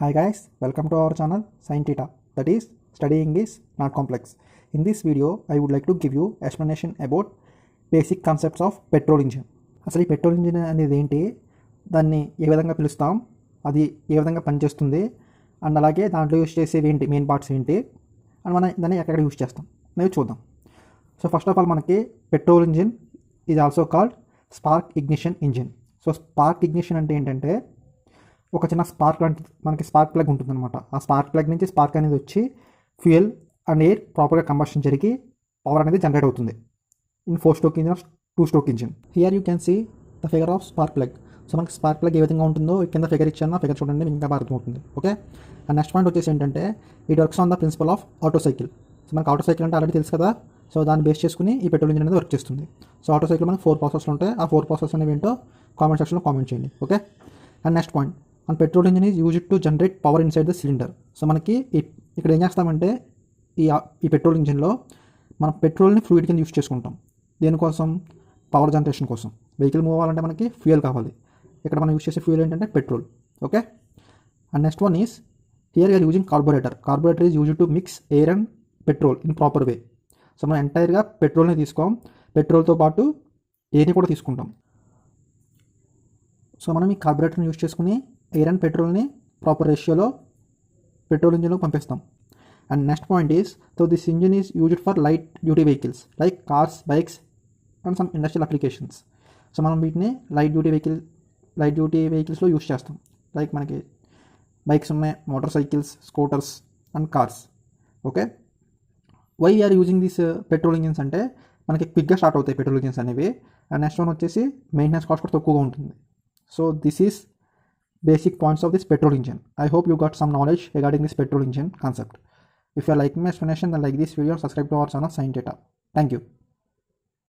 Hi guys, welcome to our channel Sin Theta, that is studying is not complex. In this video, I would like to give you explanation about basic concepts of petrol engine. అసలు ఈ petrol engine అనేది ఏంటి, దాన్ని ఏ విధంగా పిలుస్తాం, అది ఏ విధంగా పనిచేస్తుంది, అండ్ అలాగే దాంట్లో యూస్ చేసేవి ఏంటి, మెయిన్ పార్ట్స్ ఏంటి, అండ్ మనం దాన్ని ఎక్కడ యూస్ చేస్తాం అనేది చూద్దాం. సో ఫస్ట్ ఆఫ్ ఆల్ మనకి petrol engine is also called spark ignition engine. So spark ignition అంటే ఏంటంటే ఒక చిన్న స్పార్క్ లాంటి మనకి స్పార్క్ ప్లగ్ ఉంటుందన్నమాట. ఆ స్పార్క్ ప్లగ్ నుంచి స్పార్క్ అనేది వచ్చి ఫ్యూయల్ అండ్ ఎయిర్ ప్రాపర్గా కంబషన్ జరిగి పవర్ అనేది జనరేట్ అవుతుంది in 4 stroke engine or 2 stroke engine. Here you can see the figure of spark plug. So మనకి స్పార్క్ ప్లగ్ ఏ విధంగా ఉంటుందో కింద ఫిగర్ ఇచ్చాను, ఫిగర్ చూడండి, మీకు ఇంకా అర్థమవుతుంది. ఓకే, అండ్ నెక్స్ట్ పాయింట్ వచ్చేసి ఏంటంటే it works on the principle of auto cycle. So మనకి ఆటో సైకిల్ అంటే ఆల్రెడీ తెలుసు కదా. సో దాన్ని బేస్ చేసుకుని ఈ పెట్రోల్ ఇంజిన్ అనేది వర్క్ చేస్తుంది. సో ఆటో సైకిల్ మనకి 4 ప్రాసెస్లు ఉంటాయి. ఆ 4 ప్రాసెస్ అనేవి ఏంటో కామెంట్ సెక్షన్లో కామెంట్ చేయండి. Okay, and next point, and petrol engine is used to generate power inside the cylinder. So మనకి ఇక్కడ ఏం చేస్తామంటే ఈ పెట్రోల్ ఇంజిన్లో మనం పెట్రోల్ని ఫ్లూయిడ్ కింద యూజ్ చేసుకుంటాం. దేనికోసం? పవర్ జనరేషన్ కోసం. వెహికల్ మూవ్ అవ్వాలంటే మనకి ఫ్యూయల్ కావాలి. ఇక్కడ మనం యూజ్ చేసే ఫ్యూయల్ ఏంటంటే petrol. Okay, and next one is here you are using carburettor. Carburettor is used to mix air and petrol in proper way. So మనం ఎంటైర్గా పెట్రోల్ని తీసుకోం, పెట్రోల్తో పాటు ఎయిర్ని కూడా తీసుకుంటాం. సో మనం ఈ కార్బోరేటర్ని యూజ్ చేసుకుని ఎయిర్ అండ్ పెట్రోల్ని ప్రాపర్ రేషియోలో పెట్రోల్ ఇంజిన్లో పంపిస్తాం. And next point is, so this engine is used for light duty vehicles like cars, bikes and some industrial applications. So మనం వీటిని లైట్ డ్యూటీ వెహికల్స్లో యూజ్ చేస్తాం. లైక్ మనకి బైక్స్ ఉన్నాయి, motorcycles, scooters and cars. Okay, why are using this petrol engines అంటే మనకి క్విక్గా start అవుతాయి పెట్రోల్ ఇంజిన్స్ అనేవి. అండ్ నెక్స్ట్ వన్ వచ్చేసి మెయింటెనెన్స్ కాస్ట్ కూడా తక్కువగా ఉంటుంది. So this is basic points of this petrol engine. I hope you got some knowledge regarding this petrol engine concept. If you are liking my explanation, then like this video and subscribe to our channel Sin Theta. Thank you.